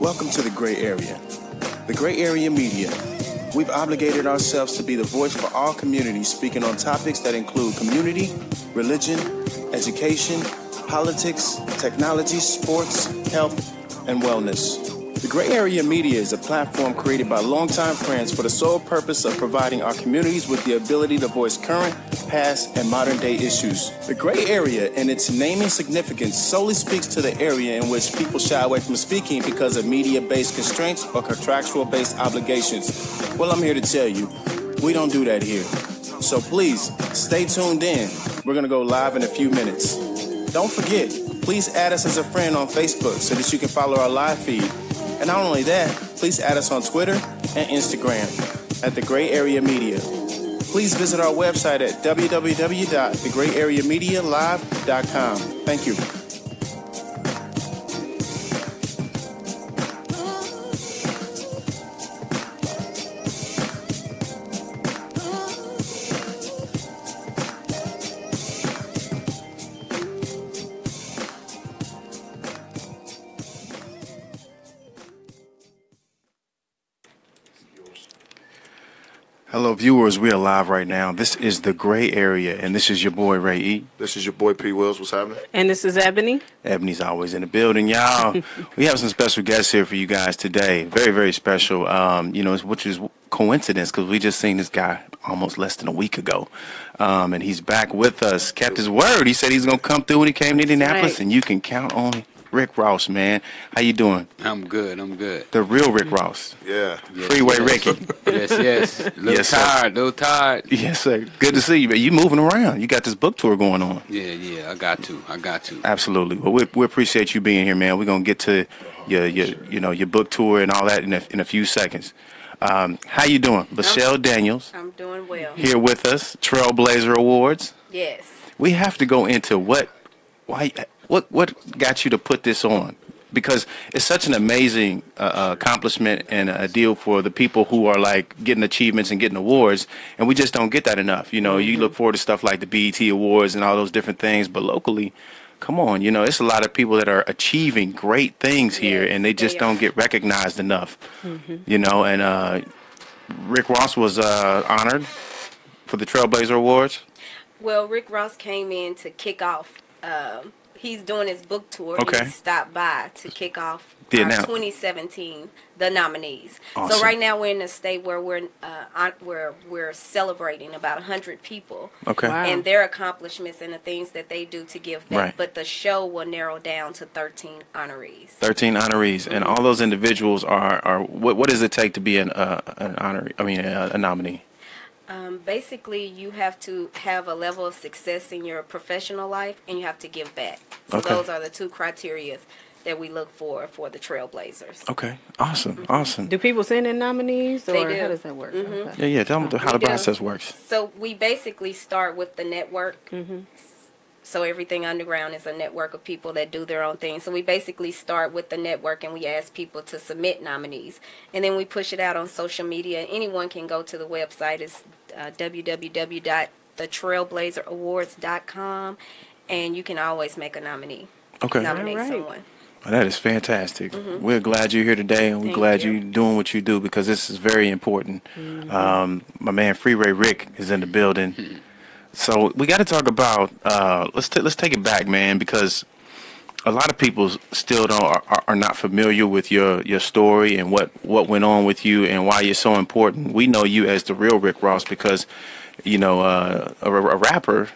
Welcome to the Gray Area. The Gray Area Media. We've obligated ourselves to be the voice for all communities, speaking on topics that include community, religion, education, politics, technology, sports, health, and wellness. The Gray Area Media is a platform created by longtime friends for the sole purpose of providing our communities with the ability to voice current, past, and modern-day issues. The Gray Area and its naming significance solely speaks to the area in which people shy away from speaking because of media-based constraints or contractual-based obligations. Well, I'm here to tell you, we don't do that here. So please, stay tuned in. We're going to go live in a few minutes. Don't forget, please add us as a friend on Facebook so that you can follow our live feed. And not only that, please add us on Twitter and Instagram at The Gray Area Media. Please visit our website at www.thegrayareamedialive.com. Thank you. Hello, viewers. We are live right now. This is The Gray Area, and this is your boy, Ray E. This is your boy, P. Wills. What's happening? And this is Ebony. Ebony's always in the building, y'all. We have some special guests here for you guys today. Very, very special, which is coincidence because we just seen this guy almost less than a week ago. And he's back with us. Kept his word. He said he's going to come through when he came to Indianapolis, right. And you can count on Rick Ross, man. How you doing? I'm good. The real Rick Ross. Yeah. Freeway Ricky. Yes. A little tired. Yes, sir. Good to see you, man. You moving around. You got this book tour going on. Yeah. I got to. Absolutely. Well, we appreciate you being here, man. We're gonna get to your book tour and all that in a few seconds. How you doing, Michelle Daniels? I'm doing well. Here with us, Trailblazer Awards. Yes. We have to go into what got you to put this on, because it's such an amazing accomplishment and a deal for the people who are like getting achievements and getting awards, and we just don't get that enough. You know, you look forward to stuff like the BET Awards and all those different things, but locally, come on, it's a lot of people that are achieving great things here, and they just don't get recognized enough. And Rick Ross was honored for the Trailblazer Awards. Well, Rick Ross came in to kick off. He's doing his book tour. Okay. He stopped by to kick off Yeah, our now. 2017, the nominees. Awesome. So right now we're in a state where we're celebrating about 100 people. Okay. Wow. And their accomplishments and the things that they do to give back. Right. But the show will narrow down to 13 honorees. 13 honorees, and all those individuals are what does it take to be an honoree? I mean, a nominee. Basically, you have to have a level of success in your professional life, and you have to give back. So Okay. those are the two criteria that we look for the Trailblazers. Okay, awesome. Do people send in nominees, or They do. how does that work? Mhm. Okay. Yeah. Tell them how the We do. process works. So we basically start with the network. So everything underground is a network of people that do their own thing. So we basically start with the network, and we ask people to submit nominees, and then we push it out on social media. Anyone can go to the website. It's www.thetrailblazerawards.com, and you can always make a nominee. Okay. Nominate All right. someone. Well, that is fantastic. We're glad you're here today, and we're Thank glad you. you're doing what you do, because this is very important. My man Freeway Rick is in the building. So we got to talk about let's take it back, man, because a lot of people still are not familiar with your story and what went on with you and why you're so important. We know you as the real Rick Ross because a rapper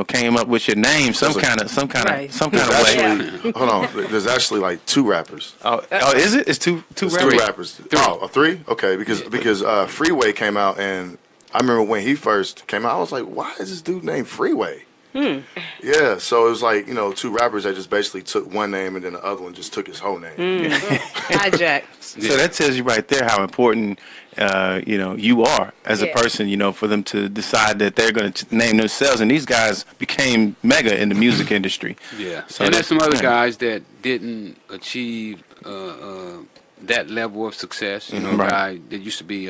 came up with your name some kind of Right. way. Actually, hold on. There's actually like two rappers. Oh, is it? It's two There's rappers. two rappers. Oh, three? Okay, because Freeway came out, and I remember when he first came out, I was like, why is this dude named Freeway? Yeah, so it was like, two rappers that just basically took one name, and then the other one just took his whole name. Hijack. So that tells you right there how important you are as a Yeah. person, for them to decide that they're going to name themselves. And these guys became mega in the music industry. Yeah. So And there's some other yeah. guys that didn't achieve that level of success. A Right. guy that used to be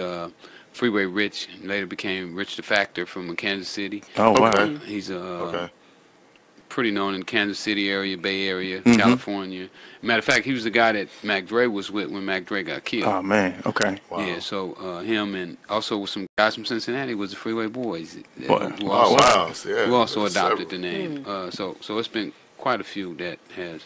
Freeway Rich, later became Rich the Factor from Kansas City. Oh, wow. Okay. He's a Okay. pretty known in Kansas City area, Bay Area, California. Matter of fact, he was the guy that Mac Dre was with when Mac Dre got killed. Oh man, okay. Wow. Yeah, so him and also with some guys from Cincinnati was the Freeway Boys. Boy. Who Oh, also, wow. Yeah, who also there's adopted several. the name. So it's been quite a few that has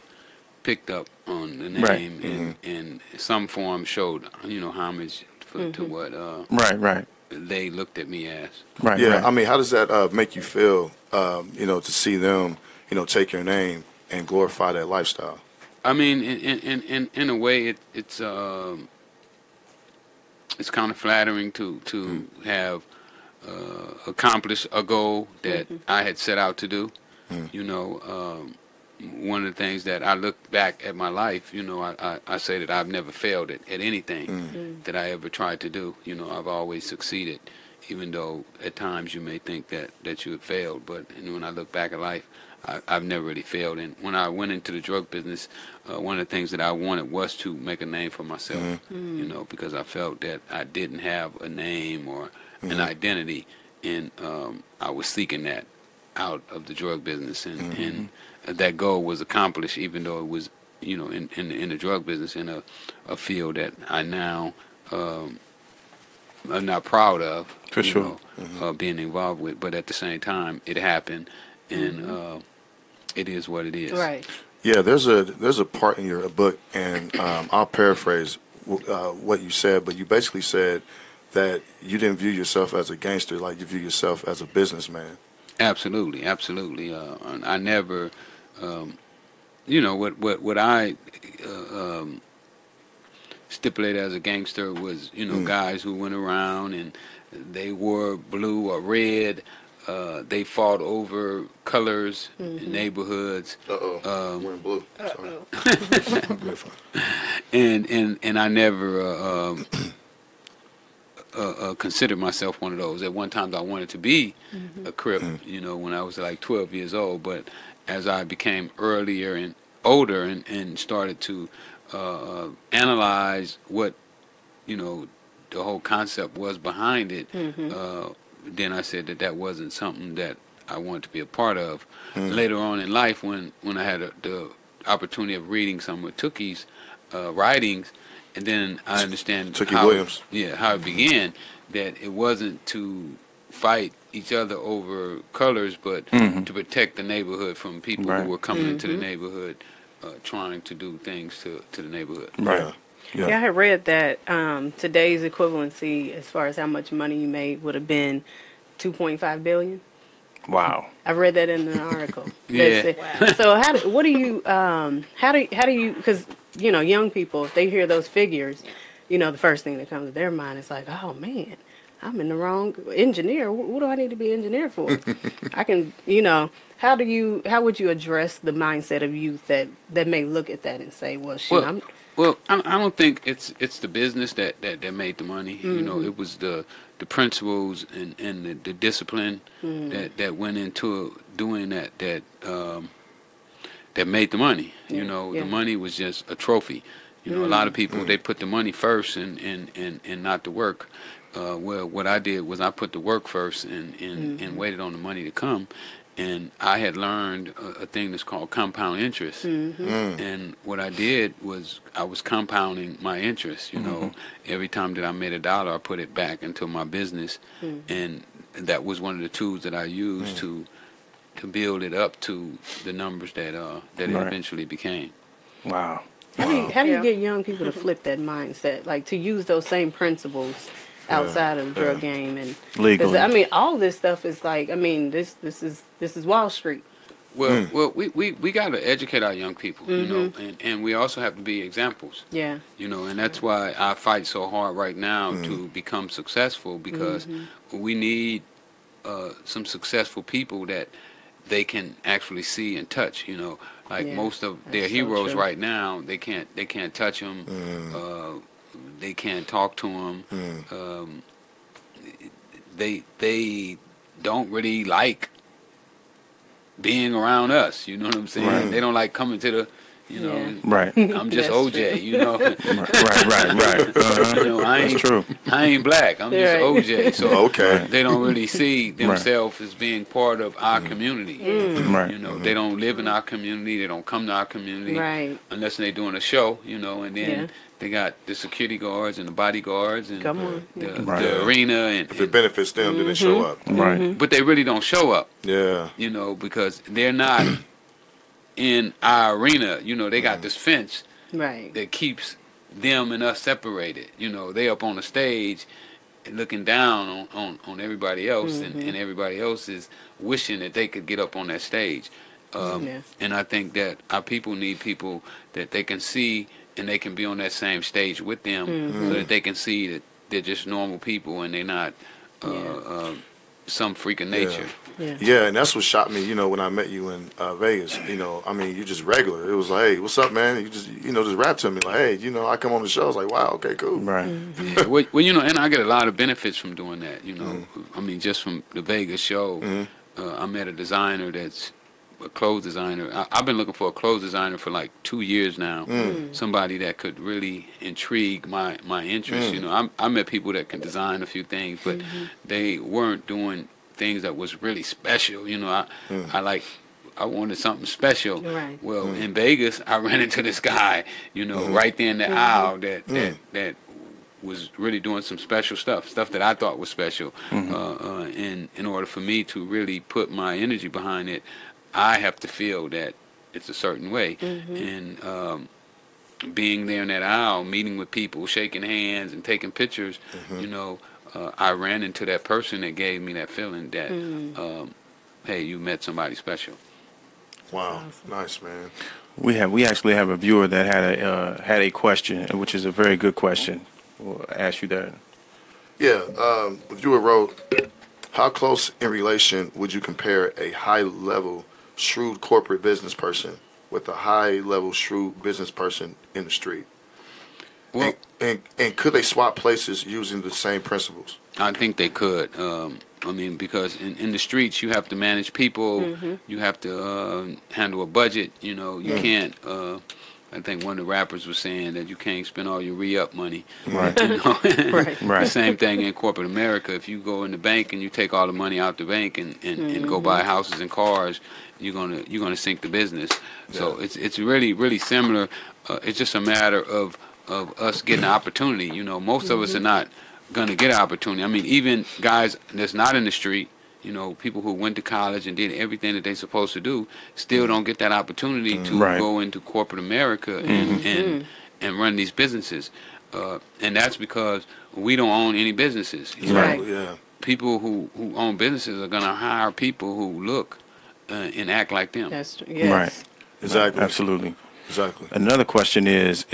picked up on the name Right. and in some form showed, homage to what Right. they looked at me as. Right. Yeah, Right. I mean, how does that make you feel, to see them, take your name and glorify that lifestyle? I mean, in a way, it's kind of flattering to have accomplished a goal that I had set out to do. One of the things that I look back at my life, I say that I've never failed at anything that I ever tried to do. I've always succeeded, even though at times you may think that you have failed. But when I look back at life, I've never really failed. And when I went into the drug business, one of the things that I wanted was to make a name for myself, because I felt that I didn't have a name or an identity, and I was seeking that out of the drug business, and that goal was accomplished, even though it was, in the drug business, in a field that I now am not proud of, For sure. being involved with. But at the same time, it happened, and it is what it is. Right. Yeah, there's a part in your book, and I'll paraphrase what you said, but you basically said that you didn't view yourself as a gangster, like you view yourself as a businessman. Absolutely. I never, what I stipulated as a gangster was, guys who went around and they wore blue or red. They fought over colors in neighborhoods. Wearing blue. Sorry. And I never considered myself one of those. At one time, I wanted to be a Crip, when I was like 12 years old. But as I became earlier and older and started to analyze what, the whole concept was behind it, then I said that wasn't something that I wanted to be a part of. Later on in life, when I had the opportunity of reading some of Tookie's writings, and then I understand Williams. how it began, that it wasn't to fight each other over colors, but to protect the neighborhood from people who were coming into the neighborhood, trying to do things to the neighborhood. Right. Yeah, I had read that today's equivalency, as far as how much money you made, would have been $2.5 billion. Wow. I read that in an article. Yeah. So how do you, because, young people, if they hear those figures, the first thing that comes to their mind is like, oh man, I'm in the wrong engineer. What do I need to be an engineer for? I can, how would you address the mindset of youth that may look at that and say, well, shit, Well, I don't think it's the business that made the money. It was the principles and the discipline that went into doing that made the money. The money was just a trophy. A lot of people, they put the money first and not the work. Well, what I did was I put the work first and waited on the money to come. And I had learned a thing that's called compound interest. And what I did was I was compounding my interest. Every time that I made $1, I put it back into my business. And that was one of the tools that I used to build it up to the numbers that it eventually became. Wow. How do you get young people to flip that mindset, like to use those same principles outside of the drug game and legally? All this stuff is like, this is Wall Street. Well, we got to educate our young people, and we also have to be examples. Yeah. And that's why I fight so hard right now to become successful, because we need some successful people that they can actually see and touch. Most of their heroes right now, they can't touch them. They can't talk to them. They don't really like being around us. You know what I'm saying? Right. They don't like coming to You know, Yeah. Right. I'm just That's OJ. true. You know, Right. you know, That's true. I ain't black. I'm just Right. OJ. So Okay. they don't really see themselves as being part of our community. Right. You know, they don't live in our community. They don't come to our community Right. unless they're doing a show. You know, and then Yeah. they got the security guards and the bodyguards and Come on. the, Right. the arena If it benefits them, then they show up. Right. but they really don't show up. Yeah. You know, because they're not in our arena. You know, they got this fence Right. that keeps them and us separated. You know, they up on the stage looking down on everybody else, and everybody else is wishing that they could get up on that stage. Yeah. And I think that our people need people that they can see and they can be on that same stage with them, so that they can see that they're just normal people and they're not some freak of nature. Yeah. Yeah, and that's what shocked me, you know, when I met you in Vegas. You know, I mean, you just regular. It was like, hey, what's up, man? You just, you know, just rap to me. Like, hey, you know, I come on the show. I was like, wow, okay, cool. Right. Yeah, well, you know, and I get a lot of benefits from doing that. You know, I mean, just from the Vegas show, I met a designer that's a clothes designer. I've been looking for a clothes designer for like 2 years now. Somebody that could really intrigue my interest. You know, I met people that can design a few things, but they weren't doing things that was really special. You know, I wanted something special. Right. Well, in Vegas, I ran into this guy, you know, right there in the aisle that was really doing some special stuff that I thought was special. And in order for me to really put my energy behind it, I have to feel that it's a certain way. And being there in that aisle, meeting with people, shaking hands and taking pictures, you know, I ran into that person that gave me that feeling that, hey, you met somebody special. Wow, nice, man. We actually have a viewer that had a question, which is a very good question. We'll ask you that. Yeah, the viewer wrote, how close in relation would you compare a high-level, shrewd corporate business person with a high-level, shrewd business person in the street? Well, and could they swap places using the same principles? I think they could. I mean, because in the streets, you have to manage people. You have to handle a budget. You know, you can't. I think one of the rappers was saying that you can't spend all your re-up money. Right. You know? Right. Right. The same thing in corporate America. If you go in the bank and you take all the money out the bank and go buy houses and cars, you're gonna sink the business. So it's really similar. It's just a matter of us getting an opportunity. You know, most of us are not gonna get an opportunity. I mean, even guys that's not in the street, you know, people who went to college and did everything that they're supposed to do, still don't get that opportunity to go into corporate America and run these businesses. And that's because we don't own any businesses. You know? Right. Yeah. People who own businesses are gonna hire people who look and act like them. That's true. Yes. Right. Exactly. Absolutely. Exactly. Another question is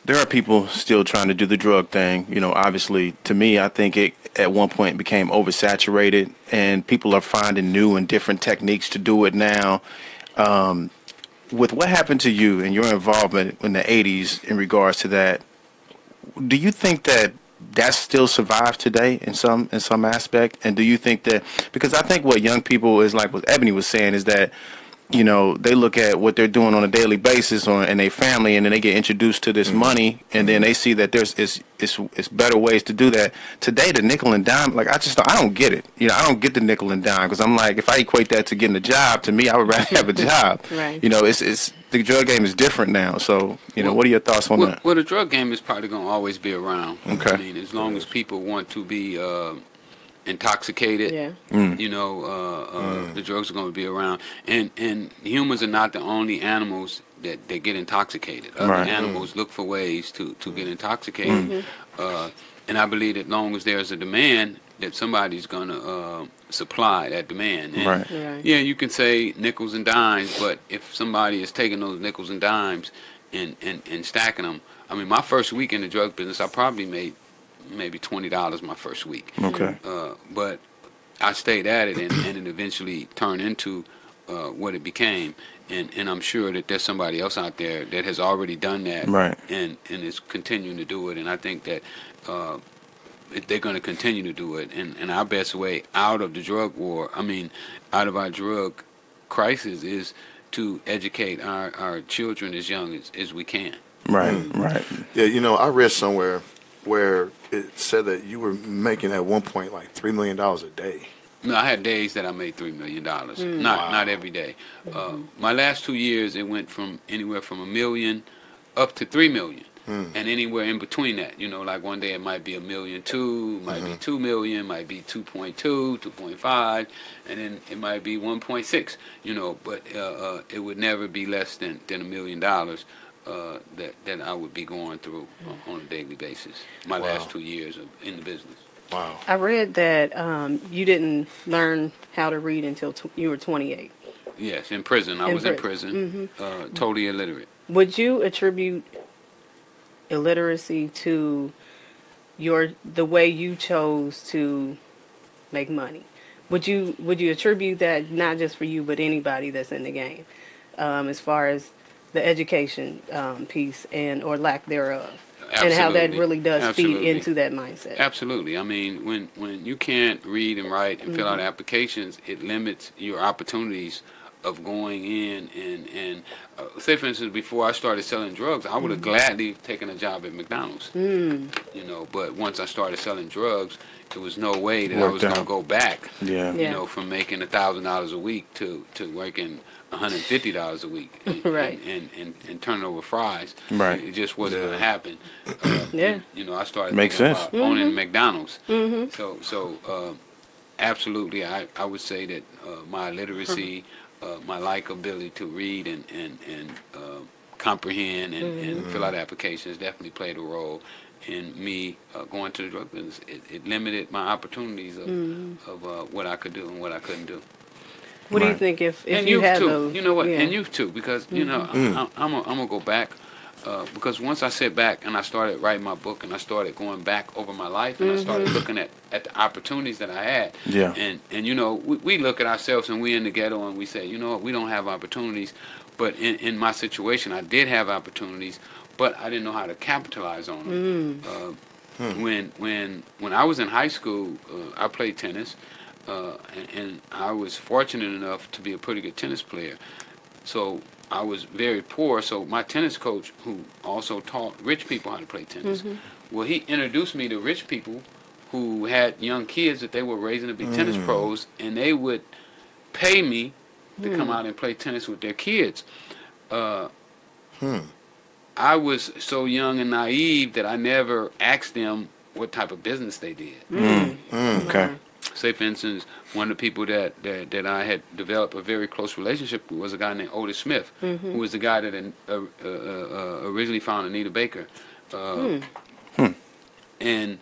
there are people still trying to do the drug thing. You know, obviously, to me, I think it at one point became oversaturated, and people are finding new and different techniques to do it now. With what happened to you and your involvement in the 80s in regards to that, do you think that still survives today in some aspect? And do you think that, because I think what young people is like what Ebony was saying is that, you know, they look at what they're doing on a daily basis in their family, and then they get introduced to this money, and then they see that it's better ways to do that. Today, the nickel and dime, like I don't get it. You know, I don't get the nickel and dime, because I'm like, if I equate that to getting a job, to me, I would rather have a job. Right. You know, it's the drug game is different now. So, you know, what are your thoughts on that? Well, the drug game is probably going to always be around. Okay. I mean, as long as people want to be intoxicated, Yeah. you know, the drugs are going to be around. And humans are not the only animals that get intoxicated. Other Right. animals look for ways to get intoxicated. And I believe that long as there's a demand, that somebody's going to supply that demand. And Right. Right. yeah, you can say nickels and dimes, but if somebody is taking those nickels and dimes and stacking them, I mean, my first week in the drug business, I probably made maybe $20 my first week. Okay. But I stayed at it, and it eventually turned into what it became. And I'm sure that there's somebody else out there that has already done that, Right. and is continuing to do it. And I think that they're going to continue to do it. And our best way out of the drug war, I mean, out of our drug crisis, is to educate our children as young as we can. Right, right. Yeah, you know, I read somewhere where it said that you were making at one point like $3 million a day. No, I had days that I made $3 million. Not every day. My last 2 years, it went from anywhere from $1 million up to $3 million, and anywhere in between that. You know, like one day it might be $1.2 million, might be $2 million, might be 2.2, 2.5, and then it might be 1.6. You know, but it would never be less than $1 million. That I would be going through on a daily basis. My last 2 years in the business. Wow. I read that you didn't learn how to read until you were 28. Yes, in prison. I was in prison, totally illiterate. Would you attribute illiteracy to the way you chose to make money? Would you attribute that not just for you but anybody that's in the game, as far as the education piece or lack thereof? Absolutely. And how that really does Absolutely. feed into that mindset. Absolutely. I mean, when you can't read and write and fill out applications, it limits your opportunities of going in and say, for instance, before I started selling drugs, I would have gladly taken a job at McDonald's. You know, but once I started selling drugs, there was no way that I was going to go back. Yeah. You know, from making $1,000 a week to working $150 a week, Right. and turning over fries. Right. It just wasn't going to happen. Yeah. You know, I started Makes thinking sense. about owning McDonald's. So absolutely, I would say that my literacy, my likability to read and comprehend and fill out applications definitely played a role in me going to the drug business. It limited my opportunities of what I could do and what I couldn't do. What do you think if And you youth had too, those? you know what? Yeah. And youth too, because you know I'm gonna go back because once I sit back and I started writing my book and I started going back over my life and I started looking at the opportunities that I had. Yeah. And you know we look at ourselves and we in the ghetto and we say, you know what, we don't have opportunities, but in my situation I did have opportunities, but I didn't know how to capitalize on them. When I was in high school, I played tennis. And I was fortunate enough to be a pretty good tennis player. So I was very poor. So my tennis coach, who also taught rich people how to play tennis, well, he introduced me to rich people who had young kids that they were raising to be tennis pros, and they would pay me to come out and play tennis with their kids. I was so young and naive that I never asked them what type of business they did. Okay. Say, for instance, one of the people that I had developed a very close relationship with was a guy named Otis Smith, who was the guy that originally found Anita Baker. And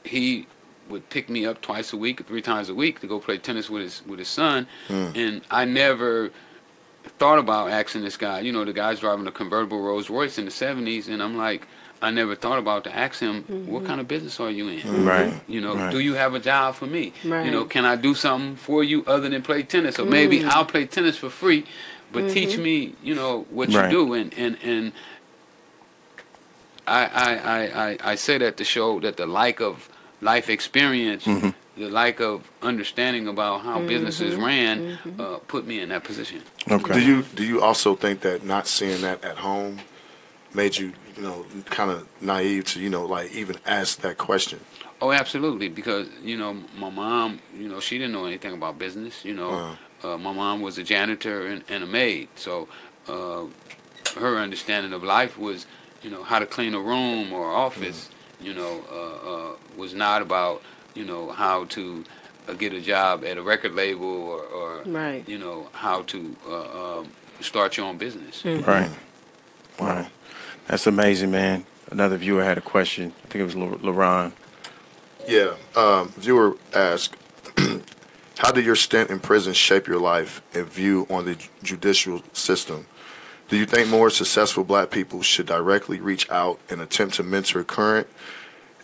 he would pick me up twice a week, 3 times a week to go play tennis with his son. And I never thought about asking this guy. You know, the guy's driving a convertible Rolls Royce in the 70s, and I'm like, I never thought about to ask him, what kind of business are you in? Right. You know, Right. do you have a job for me? Right. You know, can I do something for you other than play tennis? Or maybe I'll play tennis for free, but teach me, you know, what you Right. do. And I say that to show that the lack of life experience, the lack of understanding about how businesses ran, put me in that position. Okay. Do you also think that not seeing that at home made you, you know, kind of naive to, you know, like even ask that question? Oh, absolutely, because, you know, my mom, you know, she didn't know anything about business, you know. My mom was a janitor and a maid, so her understanding of life was, you know, how to clean a room or office, you know, was not about, you know, how to get a job at a record label or Right. you know, how to start your own business. Right. Wow. That's amazing, man. Another viewer had a question. I think it was LaRon. Yeah. Viewer asked, how did your stint in prison shape your life and view on the judicial system? Do you think more successful black people should directly reach out and attempt to mentor current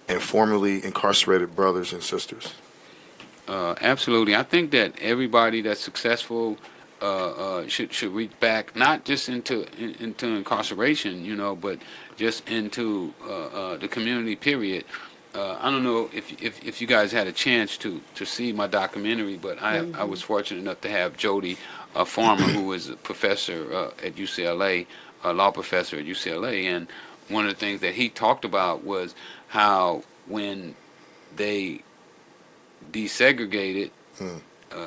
and formerly incarcerated brothers and sisters? Absolutely. I think that everybody that's successful should reach back, not just into incarceration, you know, but just into the community. Period. I don't know if you guys had a chance to see my documentary, but I was fortunate enough to have Jody Farmer, who is a professor at UCLA, a law professor at UCLA, and one of the things that he talked about was how when they desegregated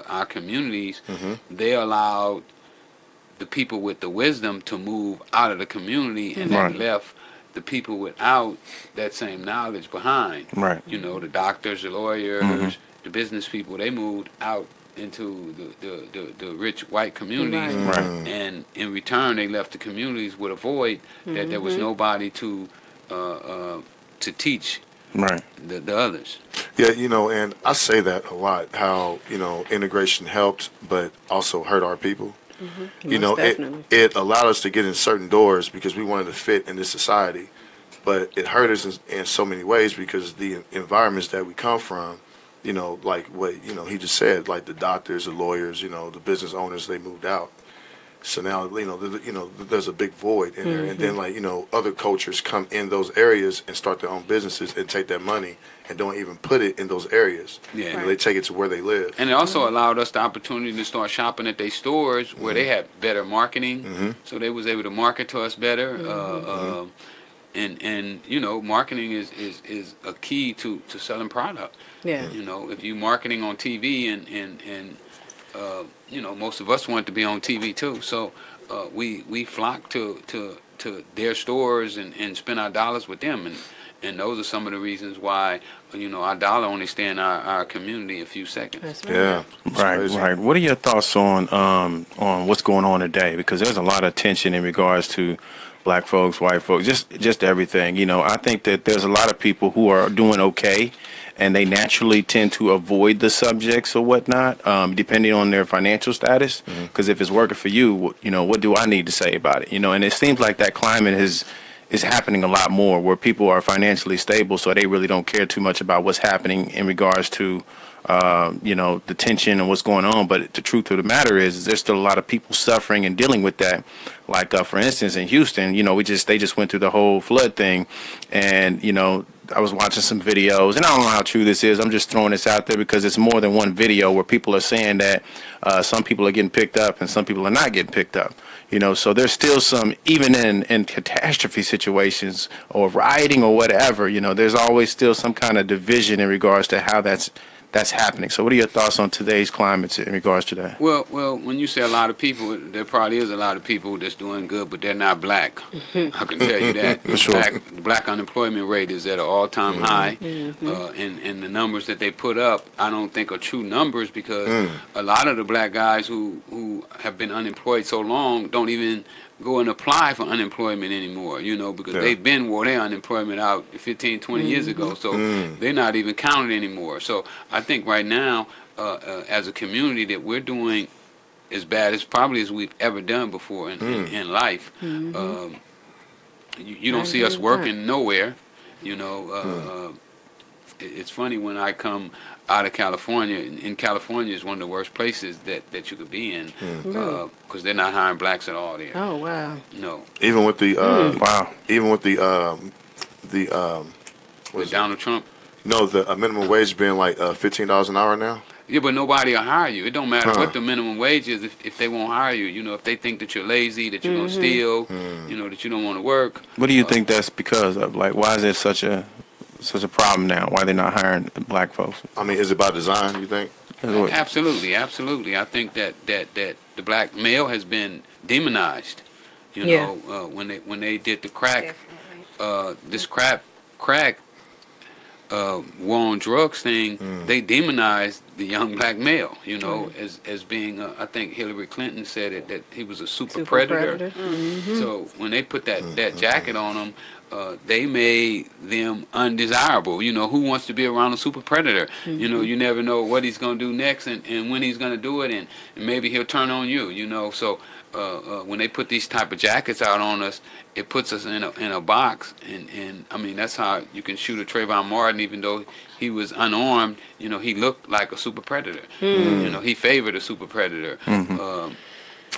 our communities, they allowed the people with the wisdom to move out of the community, and that left the people without that same knowledge behind. Right. You know, the doctors, the lawyers, the business people, they moved out into the rich white communities, and in return they left the communities with a void that there was nobody to teach the others. Yeah, you know, and I say that a lot, how, you know, integration helped but also hurt our people. You know, it allowed us to get in certain doors because we wanted to fit in this society, but it hurt us in so many ways because the environments that we come from, you know, like what, you know, he just said, like the doctors, the lawyers, you know, the business owners, they moved out. So now, you know, there's a big void in there. And then, like, you know, other cultures come in those areas and start their own businesses and take that money and don't even put it in those areas. Yeah. You know, they take it to where they live. And it also allowed us the opportunity to start shopping at their stores where they had better marketing. So they was able to market to us better. And you know, marketing is a key to selling product. Yeah. You know, if you marketing on TV and you know, most of us want to be on TV too. So we flock to their stores and spend our dollars with them. And those are some of the reasons why, you know, our dollar only stay in our community a few seconds. That's right. Yeah. Right. What are your thoughts on what's going on today? Because there's a lot of tension in regards to black folks, white folks, just everything. You know, I think that there's a lot of people who are doing okay, and they naturally tend to avoid the subjects or whatnot, depending on their financial status. Because if it's working for you, you know, what do I need to say about it? You know, and it seems like that climate is happening a lot more where people are financially stable, so they really don't care too much about what's happening in regards to, you know, the tension and what's going on. But the truth of the matter is there's still a lot of people suffering and dealing with that. Like, for instance, in Houston, you know, they just went through the whole flood thing, and, you know, I was watching some videos, and I don't know how true this is. I'm just throwing this out there because it's more than one video where people are saying that some people are getting picked up and some people are not getting picked up. You know, so there's still some, even in catastrophe situations or rioting or whatever, you know, there's always still some kind of division in regards to how that's happening. So what are your thoughts on today's climate in regards to that? Well, when you say a lot of people, there probably is a lot of people that's doing good, but they're not black. I can tell you that. For sure. Black unemployment rate is at an all-time high, and the numbers that they put up, I don't think are true numbers because a lot of the black guys who have been unemployed so long don't even go and apply for unemployment anymore, you know, because they've been wore their unemployment out 15, 20 years ago, so they're not even counted anymore. So I think right now, as a community, that we're doing as bad as probably as we've ever done before in life. You don't see us working nowhere, you know. It's funny when I come out of California, and California is one of the worst places that you could be in because they're not hiring blacks at all there. Oh, wow. No. Even with the even with the Donald Trump. No, the minimum wage being like $15 an hour now. Yeah, but nobody will hire you. It don't matter what the minimum wage is if they won't hire you. You know, if they think that you're lazy, that you're gonna steal, you know, that you don't want to work. What do you think that's because of? Like, why is it such a problem now? Why they're not hiring black folks? I mean, is it by design, you think? Absolutely. I think that the black male has been demonized. You know, when they did the crack, this crack war on drugs thing, they demonized the young black male. You know, as being I think Hillary Clinton said it, that he was a super predator. So when they put that jacket on him, they made them undesirable. You know, who wants to be around a super predator? You know, you never know what he's going to do next and when he's going to do it, and maybe he'll turn on you, you know. So when they put these type of jackets out on us, it puts us in a box. And I mean, that's how you can shoot a Trayvon Martin, even though he was unarmed. You know, he looked like a super predator. You know, he favored a super predator.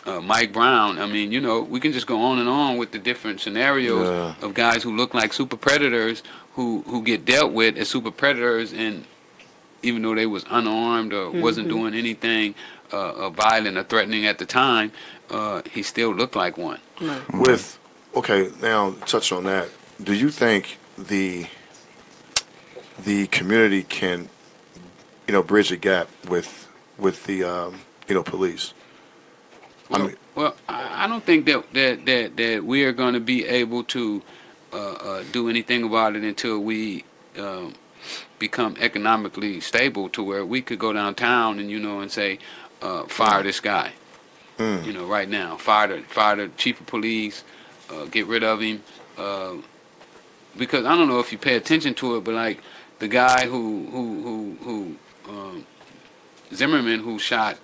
Mike Brown. I mean, we can just go on and on with the different scenarios of guys who look like super predators who get dealt with as super predators, and even though they was unarmed or wasn't doing anything violent or threatening at the time, he still looked like one. Now touch on that. Do you think the community can, bridge the gap with the police? I don't think that we are going to be able to do anything about it until we become economically stable to where we could go downtown and and say, fire this guy. Right now, fire the chief of police, get rid of him. Because I don't know if you pay attention to it, but like the guy who Zimmerman, who shot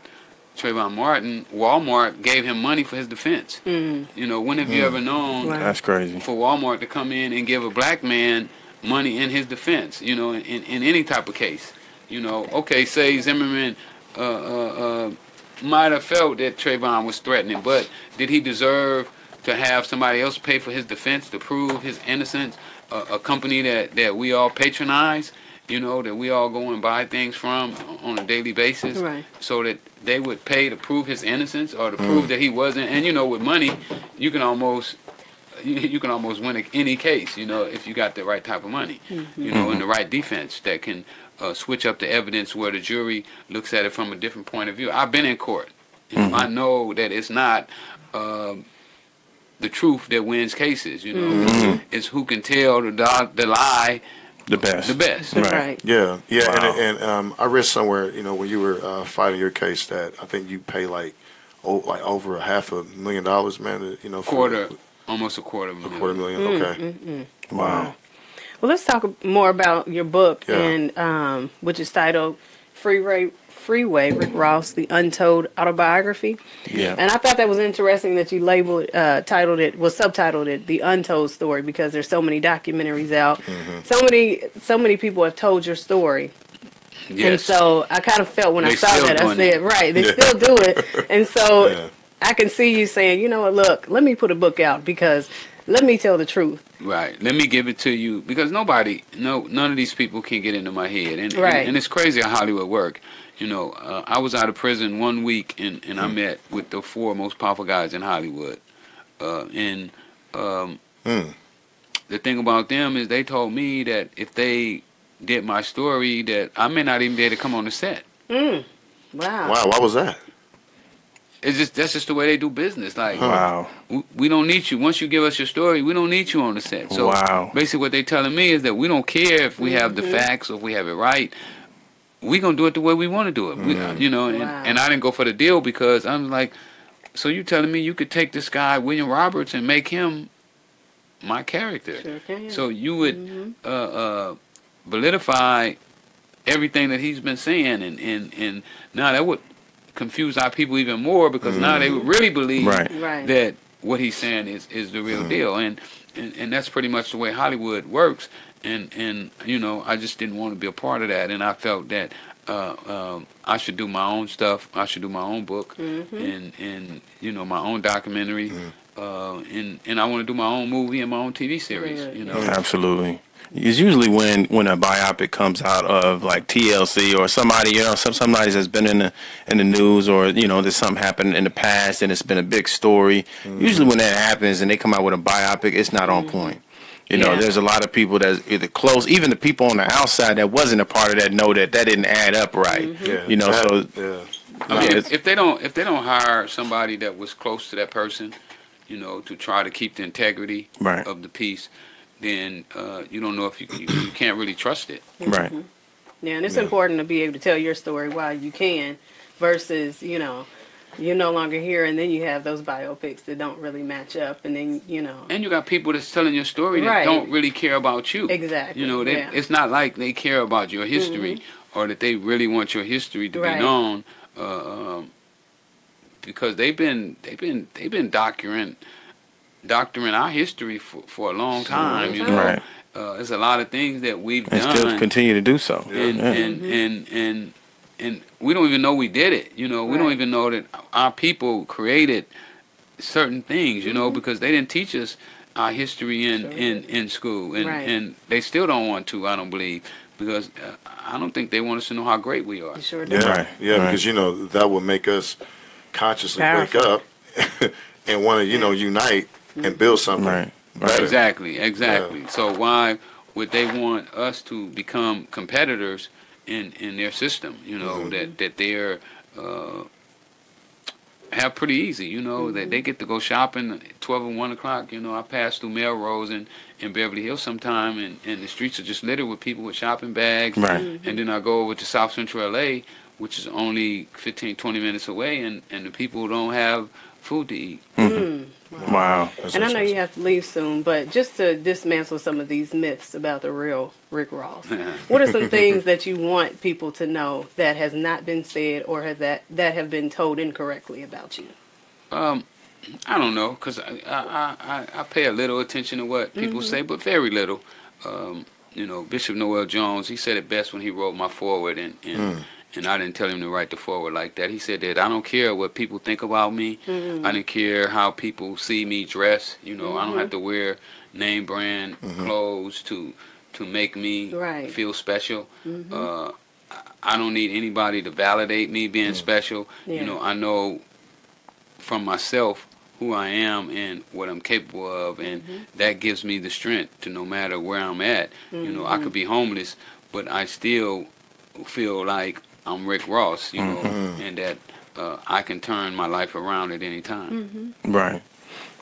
Trayvon Martin, Walmart gave him money for his defense. When have you ever known that's crazy for Walmart to come in and give a black man money in his defense? In any type of case. Okay, say Zimmerman might have felt that Trayvon was threatening, but did he deserve to have somebody else pay for his defense to prove his innocence? A company that we all patronize, that we all go and buy things from on a daily basis, so that they would pay to prove his innocence or to prove that he wasn't. And with money, you can almost win any case, if you got the right type of money, and the right defense that can switch up the evidence where the jury looks at it from a different point of view. I've been in court. I know that it's not the truth that wins cases. It's who can tell the lie the best. Right. Yeah. Wow. And I read somewhere, when you were fighting your case, that I think you pay like over $500,000, man. Almost a quarter of a million. A $250,000. Okay. Wow. Well, let's talk more about your book, and which is titled Freeway Rick Ross, The Untold Autobiography. Yeah. And I thought that was interesting that you subtitled it The Untold Story, because there's so many documentaries out. So many people have told your story. Yes. And so I kind of felt when I saw that, I said, they still do it. And so I can see you saying, you know what, look, let me put a book out because let me tell the truth. Right. Let me give it to you, because none of these people can get into my head. And it's crazy how Hollywood work. I was out of prison 1 week, and I met with the 4 most powerful guys in Hollywood. The thing about them is they told me that if they did my story, that I may not even be able to come on the set. Wow. Wow. Why was that? That's just the way they do business. Like, we don't need you. Once you give us your story, we don't need you on the set. So basically what they're telling me is that we don't care if we have the facts or if we have it right. We're going to do it the way we want to do it. And I didn't go for the deal because I'm like, so you telling me you could take this guy, William Roberts, and make him my character. Sure can. So you would validify everything that he's been saying. And now that would confuse our people even more, because now they would really believe that what he's saying is the real deal. And that's pretty much the way Hollywood works. And I just didn't want to be a part of that, and I felt that I should do my own stuff. I should do my own book, and my own documentary, and I want to do my own movie and my own TV series. Absolutely. It's usually when a biopic comes out of like TLC or somebody, somebody that's been in the news, or there's something happened in the past and it's been a big story. Usually when that happens and they come out with a biopic, it's not on point. There's a lot of people that's either close, even the people on the outside that wasn't a part of that know that didn't add up right. If they don't hire somebody that was close to that person, to try to keep the integrity of the piece, then you don't know if you can't really trust it. Right. Yeah, and it's important to be able to tell your story while you can, versus you're no longer here, and then you have those biopics that don't really match up, and then and you got people that's telling your story that don't really care about you. Exactly. It's not like they care about your history or that they really want your history to be known, because they've been doctoring our history for a long time. There's a lot of things that we've done, still continue to do so, and and we don't even know we did it. You know, we don't even know that our people created certain things. You know, because they didn't teach us our history in school, and they still don't want to. I don't believe, because I don't think they want us to know how great we are. You sure do. Yeah, because you know that will make us consciously wake up and want to unite and build something. Better. Exactly. Yeah. So why would they want us to become competitors in their system? You know, that they're have pretty easy. You know, that they get to go shopping at 12 and 1 o'clock. You know, I pass through Melrose in Beverly Hills sometime, and the streets are just littered with people with shopping bags. And then I go over to South Central LA, which is only 15, 20 minutes away, and the people don't have food to eat. Wow. And I know you have to leave soon, but just to dismantle some of these myths about the real Rick Ross, what are some things that you want people to know that has not been said or that have been told incorrectly about you? I don't know, because I pay a little attention to what people say, but very little. You know, Bishop Noel Jones, he said it best when he wrote my foreword, and I didn't tell him to write the foreword like that. He said that I don't care what people think about me. I don't care how people see me dress. You know, I don't have to wear name brand clothes to make me feel special. I don't need anybody to validate me being special. You know, I know from myself who I am and what I'm capable of, and that gives me the strength to, no matter where I'm at. You know, I could be homeless, but I still feel like I'm Rick Ross, you know, and that I can turn my life around at any time. Right.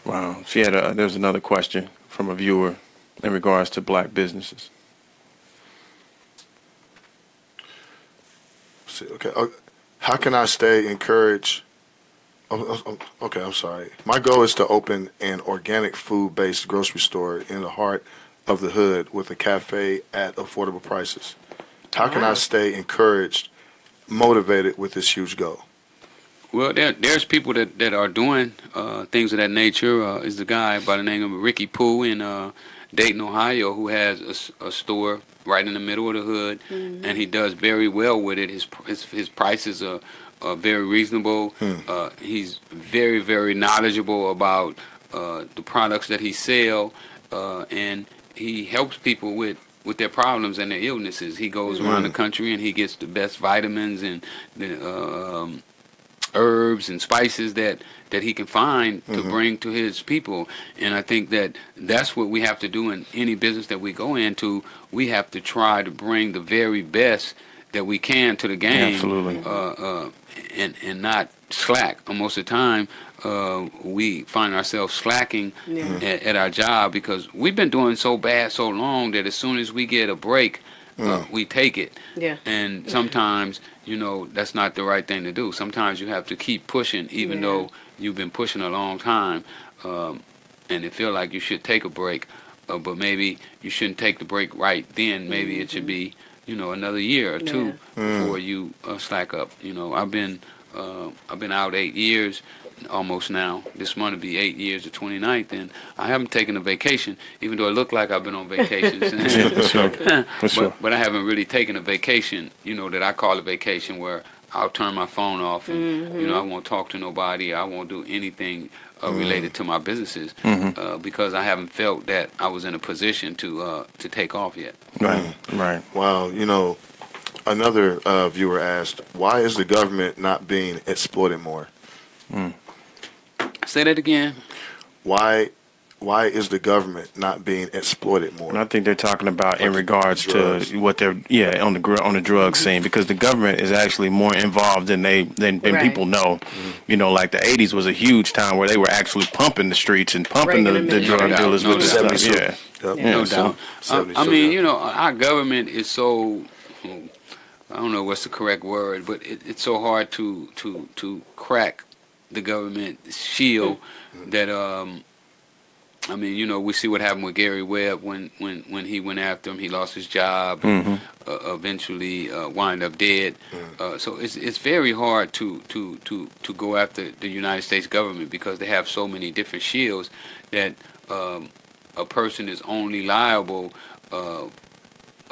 Wow. There's another question from a viewer in regards to black businesses. Okay. How can I stay encouraged? Okay, I'm sorry. My goal is to open an organic food-based grocery store in the heart of the hood with a cafe at affordable prices. How can I stay encouraged, motivated with this huge goal? Well, there's people that are doing things of that nature. Is the guy by the name of Ricky Pooh in Dayton, Ohio, who has a store right in the middle of the hood, and he does very well with it. His prices are very reasonable. He's very, very knowledgeable about the products that he sells, and he helps people with their problems and their illnesses. He goes around the country and he gets the best vitamins and the herbs and spices that he can find to bring to his people. And I think that's what we have to do in any business that we go into. We have to try to bring the very best that we can to the game. Absolutely. And not slack. Most of the time, we find ourselves slacking at our job because we've been doing so bad so long that as soon as we get a break, we take it. And sometimes, you know, that's not the right thing to do. Sometimes you have to keep pushing, even though you've been pushing a long time, and it feel like you should take a break, but maybe you shouldn't take the break right then. Maybe it should be, you know, another year or two before you slack up. You know, I've been out 8 years almost now. This month will be 8 years, the 29th, and I haven't taken a vacation, even though it looked like I've been on vacation. But I haven't really taken a vacation, you know, that I call a vacation, where I'll turn my phone off and, you know, I won't talk to nobody. I won't do anything related to my businesses because I haven't felt that I was in a position to take off yet. Right. Well, you know, another viewer asked, why is the government not being exploited more? Say that again. Why is the government not being exploited more? And I think they're talking about in regards to what they're on the drug scene, because the government is actually more involved than people know. You know, like the 80s was a huge time where they were actually pumping the streets and pumping the drug dealers with the stuff. No doubt. I mean, you know, our government is so, I don't know what's the correct word, but it's so hard to crack the government shield that I mean, you know, we see what happened with Gary Webb when he went after him. He lost his job, and, eventually wind up dead. So it's very hard to go after the United States government because they have so many different shields that a person is only liable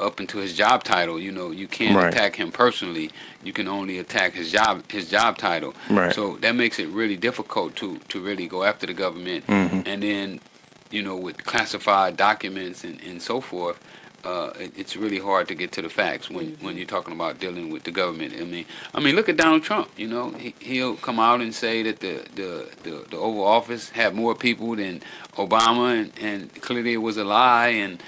up into his job title. You know, you can't attack him personally. You can only attack his job title. Right. So that makes it really difficult to really go after the government. And then, you know, with classified documents and so forth, it's really hard to get to the facts when you're talking about dealing with the government. I mean, look at Donald Trump. You know, he'll come out and say that the Oval Office had more people than Obama, and clearly it was a lie. And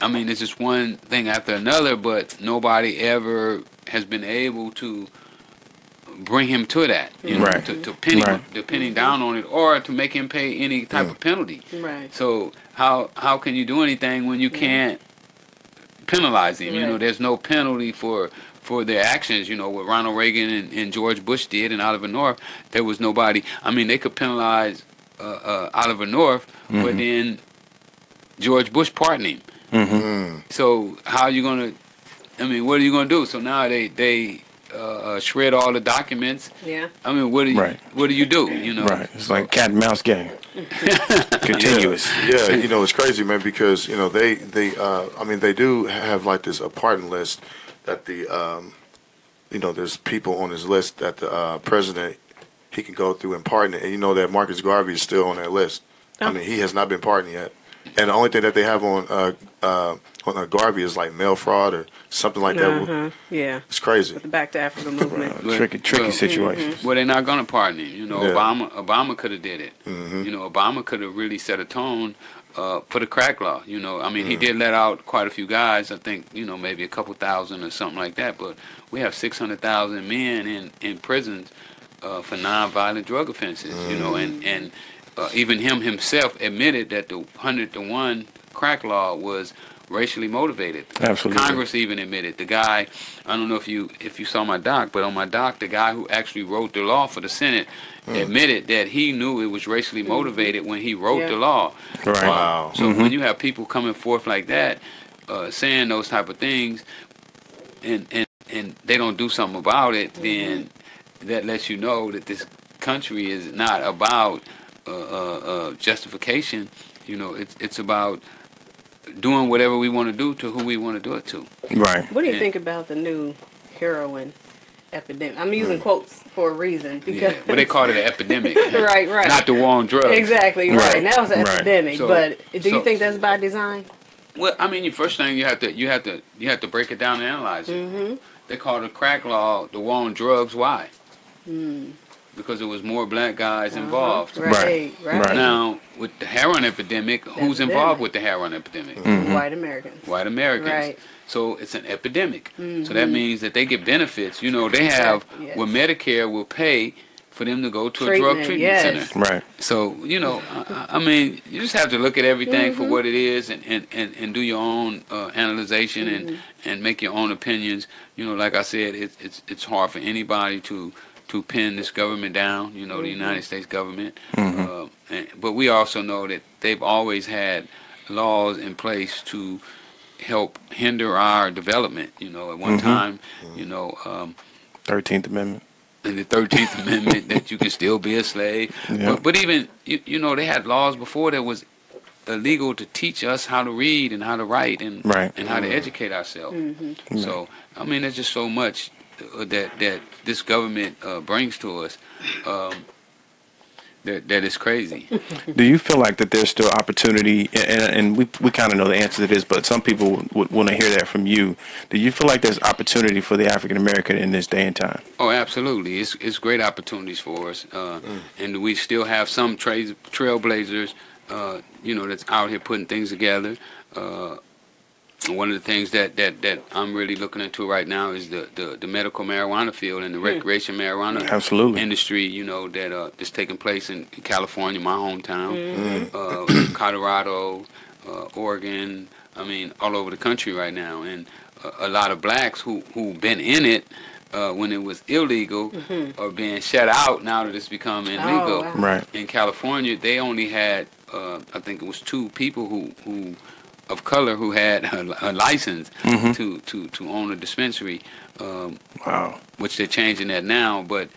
I mean, it's just one thing after another, but nobody ever has been able to bring him to that, you know, to pin him down on it, or to make him pay any type of penalty. Right. So how can you do anything when you can't penalize him? You know, there's no penalty for their actions. You know, what Ronald Reagan and George Bush did and Oliver North, there was nobody. I mean, they could penalize Oliver North, but then George Bush pardoned him. So how are you gonna? I mean, what are you gonna do? So now they shred all the documents. Yeah. I mean, what do you do? You know. Right. It's like a cat and mouse game. Continuous. Yeah, you know, it's crazy, man, because, you know, they I mean, they do have like this pardon list that the you know, there's people on this list that the president, he can go through and pardon it. And you know that Marcus Garvey is still on that list. I mean, he has not been pardoned yet. And the only thing that they have on Garvey is like mail fraud or something like that. Yeah. It's crazy. With the Back to Africa movement. Tricky situation. Well, they're not gonna pardon him. You know, Obama could have did it. You know, Obama could have really set a tone for the crack law. You know, I mean, he did let out quite a few guys. I think, you know, maybe a couple thousand or something like that. But we have 600,000 men in prisons for nonviolent drug offenses. You know, and even himself admitted that the 100-to-1 crack law was racially motivated. Absolutely. Congress even admitted. The guy, I don't know if you saw my doc, but on my doc, the guy who actually wrote the law for the Senate admitted that he knew it was racially motivated when he wrote the law. Right. Wow. So when you have people coming forth like that, saying those type of things, and they don't do something about it, then that lets you know that this country is not about justification. You know, it's about doing whatever we want to do to who we want to do it to. Right. What do you think about the new heroin epidemic? I'm using quotes for a reason because Well, they call it an epidemic. right. Not the war on drugs. Exactly, right. Now it's an epidemic. So- but do you so- think that's by design? Well, I mean, the first thing you have to break it down and analyze it. They call the crack law the war on drugs. Why? Because there was more black guys involved. Right. Now, with the heroin epidemic, who's involved with the heroin epidemic? White Americans. White Americans. Right. So it's an epidemic. So that means that they get benefits. You know, they have what Medicare will pay for them to go to a drug treatment center. Right. So, you know, I mean, you just have to look at everything for what it is and do your own analyzation and make your own opinions. You know, like I said, it's hard for anybody to pin this government down, you know, the United States government. But we also know that they've always had laws in place to help hinder our development. You know, at one time, you know, 13th Amendment. in the 13th Amendment that you can still be a slave. But even, you know, they had laws before that was illegal to teach us how to read and how to write and how to educate ourselves. So, I mean, there's just so much that this government brings to us that is crazy. Do you feel like that there's still opportunity, and we kind of know the answer to this, but some people would want to hear that from you. Do you feel like there's opportunity for the African American in this day and time? Oh, absolutely. It's great opportunities for us. And we still have some trailblazers, you know, that's out here putting things together. One of the things that I'm really looking into right now is the medical marijuana field and the recreation marijuana industry, you know, that is taking place in California, my hometown, Colorado, Oregon, I mean, all over the country right now. And a lot of blacks who've been in it when it was illegal are being shut out now that it's become illegal. wow. Right. In California, they only had, I think it was 2 people who of color who had a license to own a dispensary. Wow. Which they're changing that now, but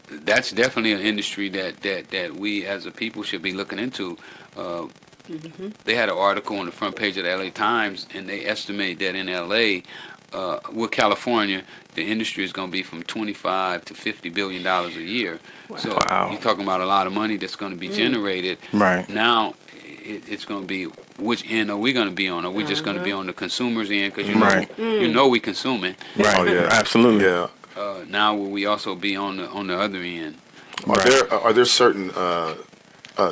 that's definitely an industry that we as a people should be looking into. They had an article on the front page of the LA Times, and they estimate that in LA, with California, the industry is going to be from 25 to $50 billion a year. So you're talking about a lot of money that's going to be generated. Right. Now, it's going to be, which end are we going to be on? Are we just going to be on the consumer's end? Because you know we consuming. Right. Oh yeah, Absolutely. yeah. Now will we also be on the other end? Are there certain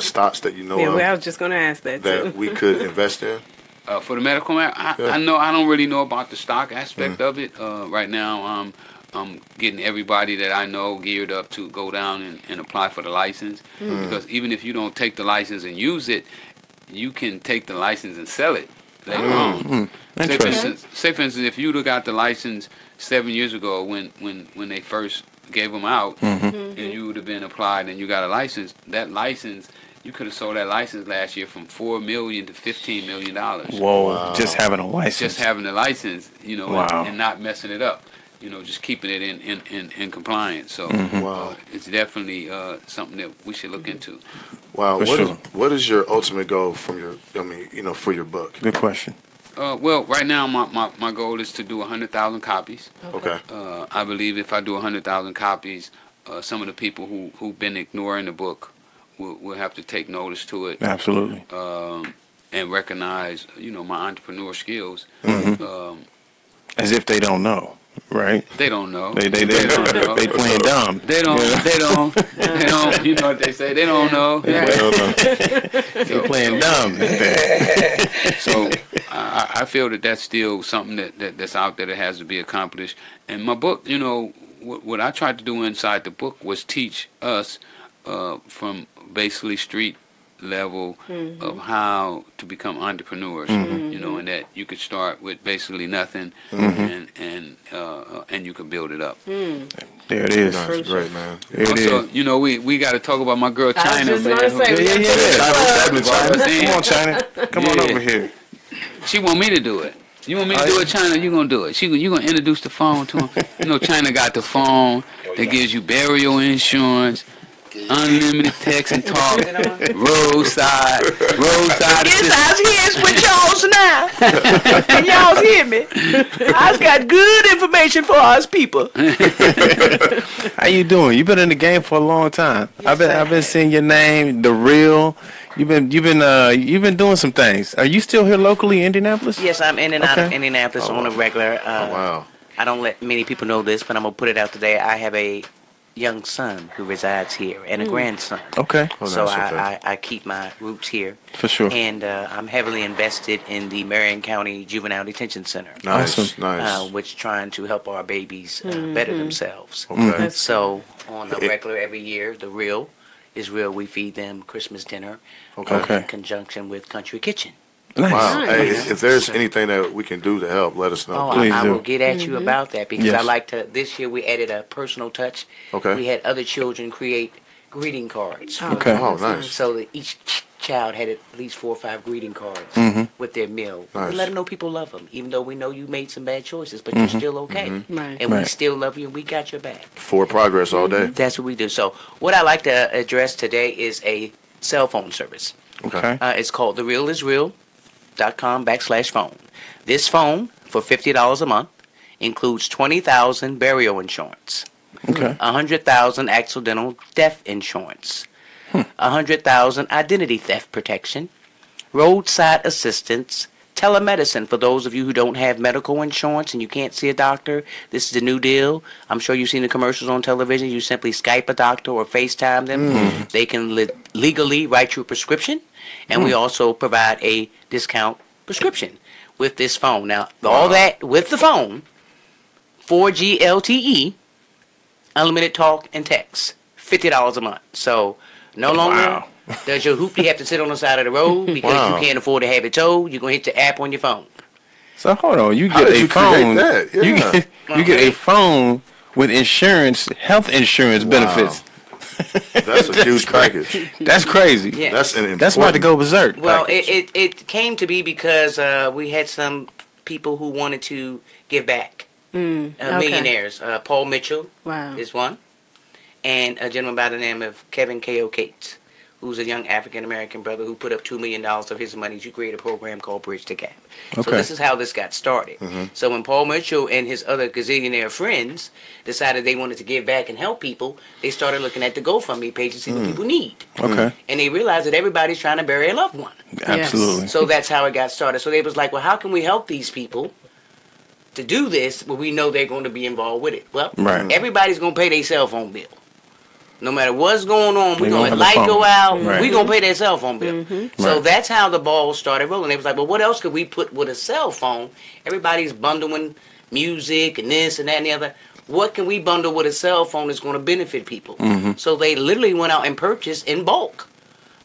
stocks that you know Yeah, of well, I was just going to ask that too. that we could invest in? For the medical, I know I don't really know about the stock aspect of it. Right now, I'm getting everybody that I know geared up to go down and apply for the license. Because even if you don't take the license and use it, you can take the license and sell it later on. Say for instance, if you'd have got the license 7 years ago when they first gave them out, and you would have been applied and you got a license, that license, you could have sold that license last year from $4 million to $15 million. Whoa! Wow. Just having a license. Just having the license, you know, Wow. and not messing it up. You know, just keeping it in compliance. So Wow. it's definitely something that we should look into. Wow. For What is your ultimate goal from your for your book? Good question. Well, right now my goal is to do 100,000 copies. Okay. I believe if I do 100,000 copies, some of the people who've been ignoring the book will have to take notice to it. Absolutely. And recognize, you know, my entrepreneur skills. As if they don't know, right? They don't know. They don't know. They playing dumb. They don't. You know what they say? They don't know. They playing dumb. So I feel that that's still something that's out there that has to be accomplished. And my book, you know, what I tried to do inside the book was teach us from basically street level of how to become entrepreneurs. You know, and that you could start with basically nothing, and you can build it up. There it is. That's great, man. There it Also, is. you know, we got to talk about my girl China. I was just Man, going to say, Come on, China. Come on over here. She want me to do it. You want me to do it, China? You gonna do it? You gonna introduce the phone to him? You know, China got the phone that gives you burial insurance, unlimited text and talk, roadside. Yes, I was here with y'all's now. Y'all's hear me. I've got good information for us people. How you doing? You've been in the game for a long time. I've been seeing your name, The Real. You've been doing some things. Are you still here locally in Indianapolis? Yes, I'm in and out of Indianapolis on a regular. Wow. I don't let many people know this, but I'm going to put it out today. I have a young son who resides here and a grandson. Okay. So nice, okay. I keep my roots here. For sure. And I'm heavily invested in the Marion County Juvenile Detention Center. Nice. Awesome. Nice. Which trying to help our babies better themselves. Okay. So on a regular every year, The Real is Real. We feed them Christmas dinner Okay. in conjunction with Country Kitchen. Nice. Wow. Hey, if there's anything that we can do to help, let us know. Oh, Please I do. will get at you about that because Yes. I like to. This year we added a personal touch. Okay. We had other children create greeting cards. Okay. Oh, nice. So that each child had at least 4 or 5 greeting cards with their meal. Nice. We let them know people love them, even though we know you made some bad choices, but you're still okay. Right. And we Right. still love you and we got your back. Forward progress all day. That's what we do. So what I like to address today is a cell phone service. Okay. It's called therealisreal.com/phone. This phone for $50 a month includes 20,000 burial insurance, Okay. 100,000 accidental death insurance, 100,000 identity theft protection, roadside assistance, telemedicine for those of you who don't have medical insurance and you can't see a doctor. This is the new deal. I'm sure you've seen the commercials on television. You simply Skype a doctor or FaceTime them. They can legally write you a prescription, and we also provide a discount prescription with this phone. Now, all that with the phone, 4G LTE, unlimited talk and text, $50 a month. So no longer does your hoopty have to sit on the side of the road because you can't afford to have it towed. You're going to hit the app on your phone. So hold on, you How get did a you create phone. that? Yeah. You get a phone with insurance, health insurance benefits. That's a huge package. That's crazy. Yeah. That's an That's about to go berserk. Well, package. it came to be because we had some people who wanted to give back. Millionaires. Paul Mitchell Wow. is one. And a gentleman by the name of Kevin K.O. Cates, who's a young African-American brother who put up $2 million of his money to create a program called Bridge the Gap. So this is how this got started. So when Paul Mitchell and his other gazillionaire friends decided they wanted to give back and help people, they started looking at the GoFundMe page to see what people need. Okay. And they realized that everybody's trying to bury a loved one. Absolutely. So that's how it got started. So they was like, well, how can we help these people to do this when we know they're going to be involved with it? Well, everybody's going to pay their cell phone bill. No matter what's going on, we're going to light go out, we're going to pay their cell phone bill. So that's how the ball started rolling. They was like, well, what else could we put with a cell phone? Everybody's bundling music and this and that and the other. What can we bundle with a cell phone that's going to benefit people? So they literally went out and purchased in bulk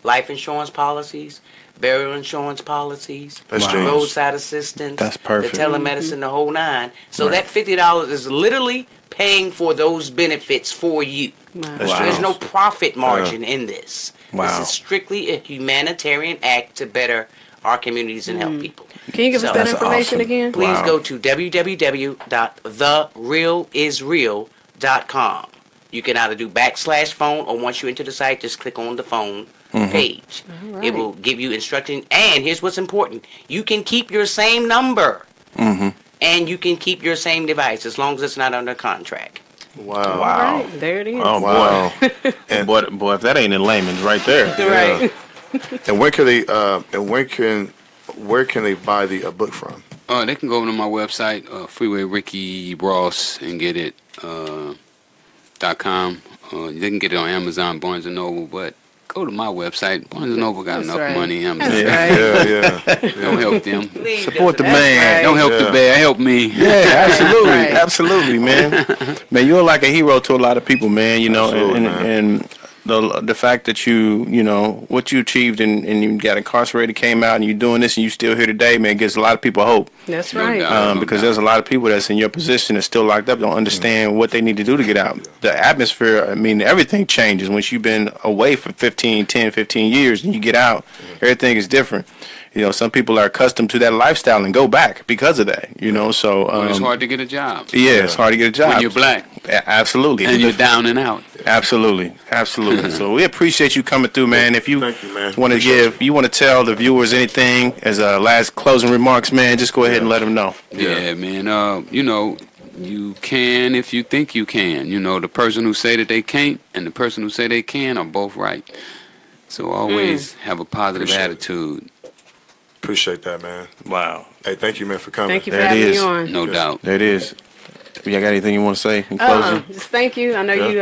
life insurance policies, burial insurance policies, roadside assistance, That's perfect. the telemedicine, the whole nine. So that $50 is literally paying for those benefits for you. There's no profit margin in this. This is strictly a humanitarian act to better our communities and help people. Can you give us that information again? Please go to www.therealisreal.com. You can either do /phone, or once you enter the site, just click on the phone page. It will give you instruction. And here's what's important. You can keep your same number. And you can keep your same device as long as it's not under contract. Wow. Right, there it is. Oh, boy. And boy, if that ain't in layman's right there. Right. And where can they where can they buy the book from? They can go over to my website, Freeway Ricky Ross, and get it .com. They can get it on Amazon, Barnes and Noble, but go to my website. Barnes and Noble got enough money. Amazon. Don't help them. Support the man. Don't help the bear. Help me. Yeah, absolutely, absolutely, man. Man, you're like a hero to a lot of people, man. You know, and the fact that you know what you achieved and you got incarcerated, came out, and you're doing this, and you still here today, man, gives a lot of people hope. That's right. Because there's a lot of people that's in your position that's still locked up, don't understand what they need to do to get out. The atmosphere, I mean, everything changes once you've been away for 10, 15 years, and you get out. Everything is different. You know, some people are accustomed to that lifestyle and go back because of that. You know, so it's hard to get a job. Yeah, it's hard to get a job when you're black. Absolutely, and you're down and out. Absolutely. So we appreciate you coming through, man. If you want to tell the viewers anything as a last closing remarks, man, just go ahead and let them know. Yeah, man. You know, you can if you think you can. You know, the person who say that they can't and the person who say they can are both right. So always have a positive attitude. Appreciate that, man. Wow. Hey, thank you, man, for coming. Thank you for having me on. No doubt. There it is. You got anything you want to say in closing? Just thank you. I know you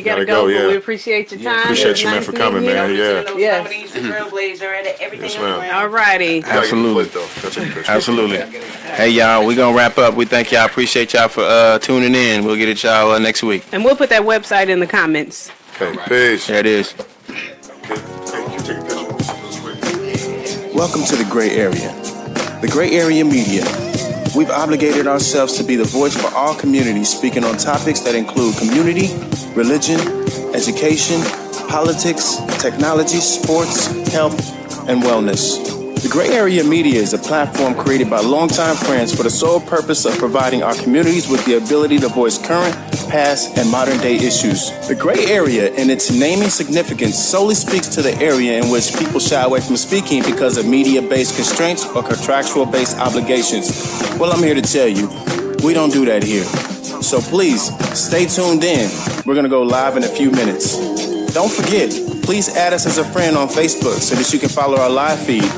gotta go, but we appreciate your time. Appreciate you, man, for coming, man. Yes. Trailblazer, everything. All righty. Absolutely. Hey, y'all, we're going to wrap up. We thank y'all. Appreciate y'all for tuning in. We'll get at y'all next week. And we'll put that website in the comments. Okay, peace. There it is. Welcome to the Gray Area. The Gray Area Media. We've obligated ourselves to be the voice for all communities, speaking on topics that include community, religion, education, politics, technology, sports, health, and wellness. The Gray Area Media is a platform created by longtime friends for the sole purpose of providing our communities with the ability to voice current, past, and modern-day issues. The Gray Area, in its naming significance, solely speaks to the area in which people shy away from speaking because of media-based constraints or contractual-based obligations. Well, I'm here to tell you, we don't do that here. So please, stay tuned in. We're going to go live in a few minutes. Don't forget, please add us as a friend on Facebook so that you can follow our live feed.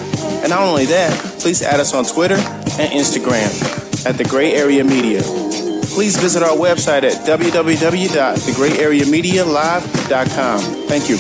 And not only that, please add us on Twitter and Instagram at The Gray Area Media. Please visit our website at www.thegrayareamedialive.com. Thank you.